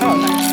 Oh, nice.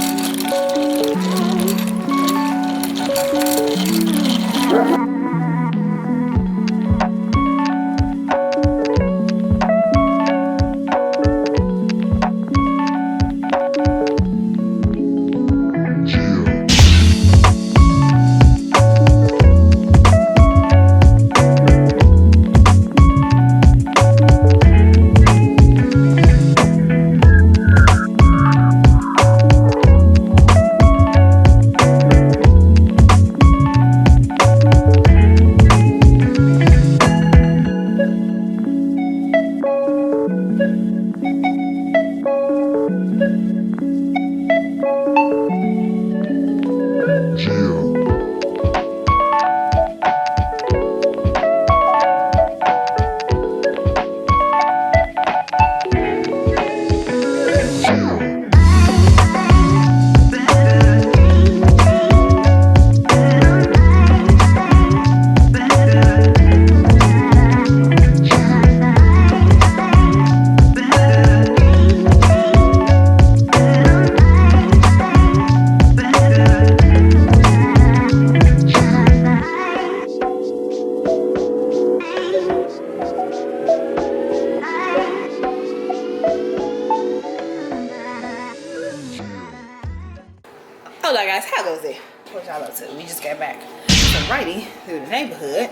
Hola guys, how goes it? What y'all up to? We just got back from riding through the neighborhood.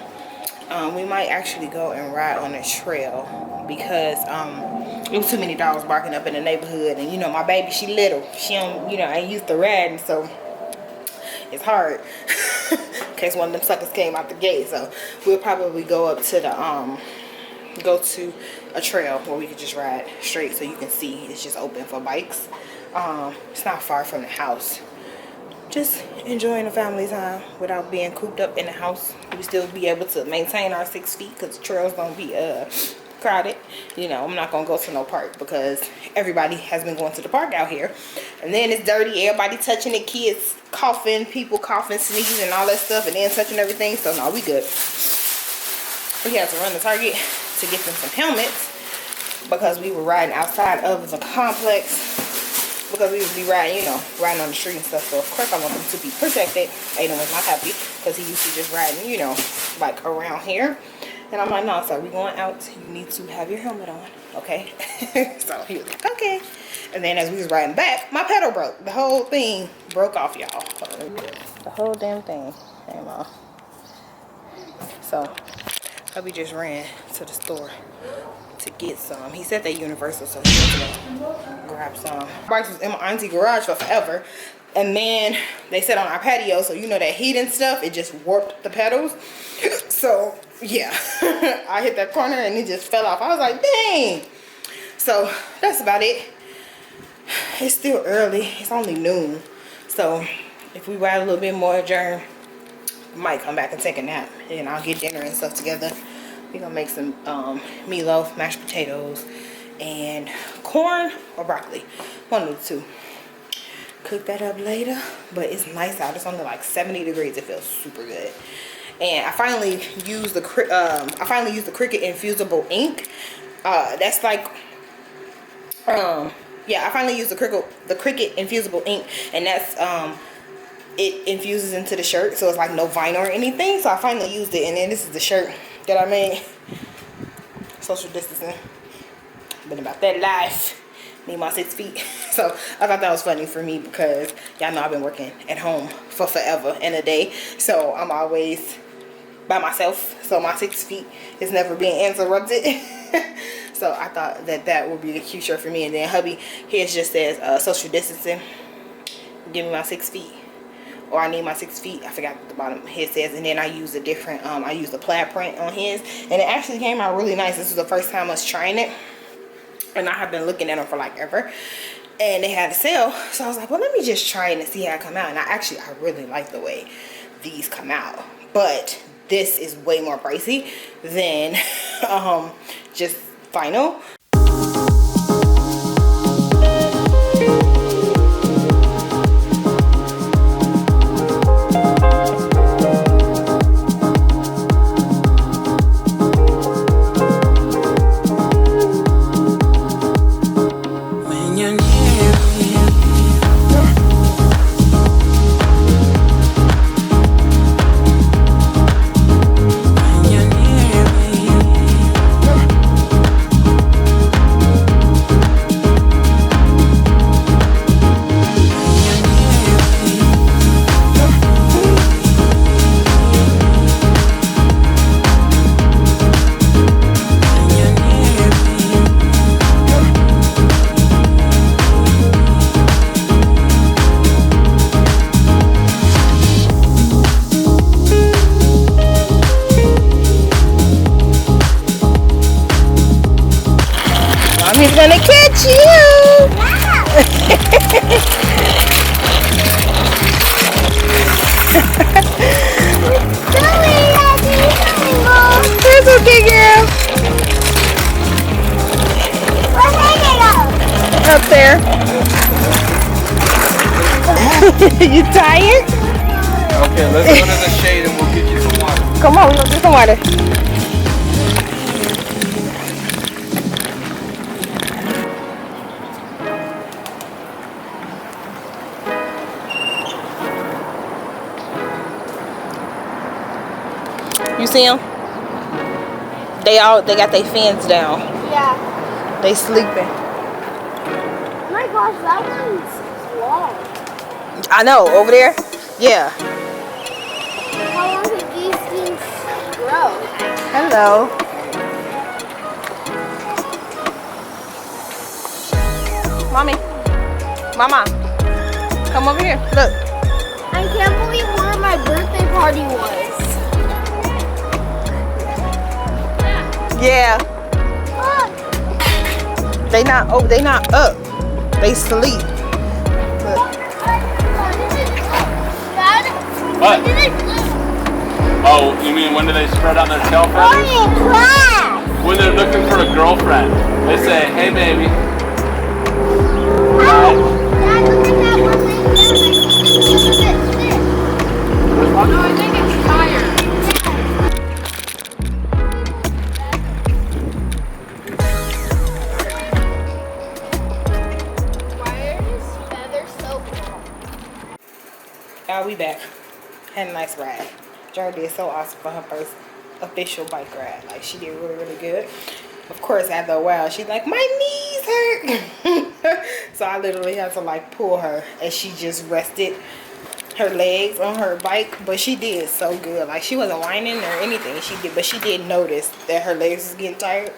We might actually go and ride on a trail because it was too many dogs barking up in the neighborhood, and you know my baby, she little, she don't, you know, ain't used to riding, so it's hard in case one of them suckers came out the gate. So we'll probably go up to the go to a trail where we could just ride straight so you can see it's just open for bikes. It's not far from the house. Just enjoying the family time without being cooped up in the house. We still be able to maintain our 6 feet because the trail's gonna be crowded. You know, I'm not gonna go to no park because everybody has been going to the park out here, and then it's dirty, everybody touching it, kids coughing, people coughing, sneezing, and all that stuff, and then touching everything. So no, we good. We had to run to Target to get them some helmets because we were riding outside of the complex, because we would be riding, you know, riding on the street and stuff. So of course I want them to be protected. Aiden was not happy because he used to just riding, you know, like around here. And I'm like, no, sir, we going out. You need to have your helmet on, okay? So he was like, okay. And then as we was riding back, my pedal broke. The whole thing broke off, y'all. The whole damn thing came off. So we just ran to the store to get some. He said they universal, so he had to go grab some. Bikes was in my auntie garage for forever, and then they sit on our patio, so you know that heat and stuff, it just warped the pedals. So yeah, I hit that corner and it just fell off. I was like, dang. So that's about it. It's still early, it's only noon, so if we ride a little bit more, Journ might come back and take a nap, and I'll get dinner and stuff together. We're gonna make some meatloaf, mashed potatoes, and corn or broccoli. One of the two. Cook that up later, but it's nice out. It's only like 70 degrees. It feels super good. And I finally used the Cricut infusible ink. That's like yeah, I finally used the Cricut infusible ink, and that's it infuses into the shirt, so it's like no vinyl or anything. So I finally used it, and then this is the shirt that I made. Social distancing, been about that life. Need my 6 feet. So I thought that was funny for me because y'all know I've been working at home for forever and a day, so I'm always by myself, so my 6 feet is never being interrupted. So I thought that that would be a cute shirt for me. And then hubby, his just says social distancing, give me my 6 feet, or I need my 6 feet. I forgot what the bottom his says. And then I used a different I used a plaid print on his, and it actually came out really nice. This was the first time I was trying it, and I have been looking at them for like ever, and they had a sale, so I was like, well, let me just try it and see how it come out. And I really like the way these come out, but this is way more pricey than just vinyl. gonna catch you. It's okay, girl. Up there. You tired? Okay, let's go to the shade and we'll get you some water. Come on, we'll get some water. You see them? They got their fans down. Yeah. They sleeping. Oh my gosh, that one's long. I know, over there. Yeah. How long did these things grow? Hello. Mommy. Mama. Come over here. Look. I can't believe where my birthday party was. Yeah. Look. They not up. They sleep. Look. Dad, What? when did it grow? Oh, you mean when do they spread out their tail feathers? Only in class. When they're looking for a girlfriend. They say, hey baby. Dad, look at that one laying down. Oh no, I think it's tired. Why are his feathers so long? Y'all, we back. Had a nice ride. Journs did so awesome for her first official bike ride. Like, she did really, really good. Of course, after a while, she's like, my knees hurt. So I literally had to like pull her as she just rested her legs on her bike. But she did so good. Like, she wasn't whining or anything. But she did notice that her legs was getting tired.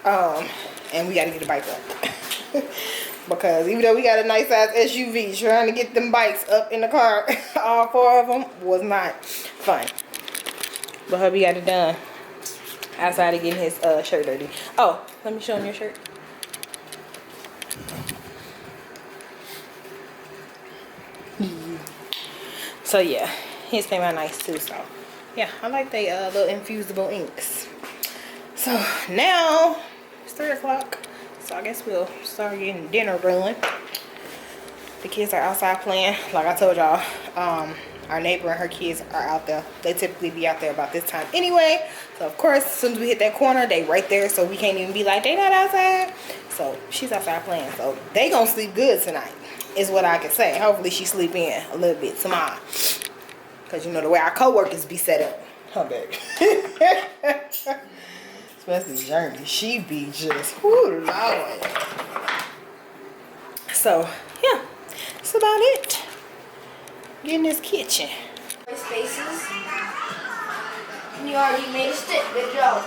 And we got to get the bike up. Because even though we got a nice size SUV, trying to get them bikes up in the car, all 4 of them, was not fun. But hubby got it done. Outside of getting his shirt dirty. Oh, let me show him your shirt. So yeah, his came out nice too. So yeah, I like the little infusible inks. So now it's 3 o'clock. So I guess we'll start getting dinner rolling. The kids are outside playing. Like I told y'all, our neighbor and her kids are out there. They typically be out there about this time anyway. So of course, as soon as we hit that corner, they right there. So we can't even be like, they not outside. So she's outside playing. So they gonna sleep good tonight, is what I can say. Hopefully she sleep in a little bit tomorrow. Cause you know the way our co-workers be set up. Huh, baby. Especially Journs. She be just, whoo, Lord. So yeah, that's about it. Get in this kitchen. Spaces. And you already made a stick. Good job.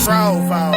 Provo.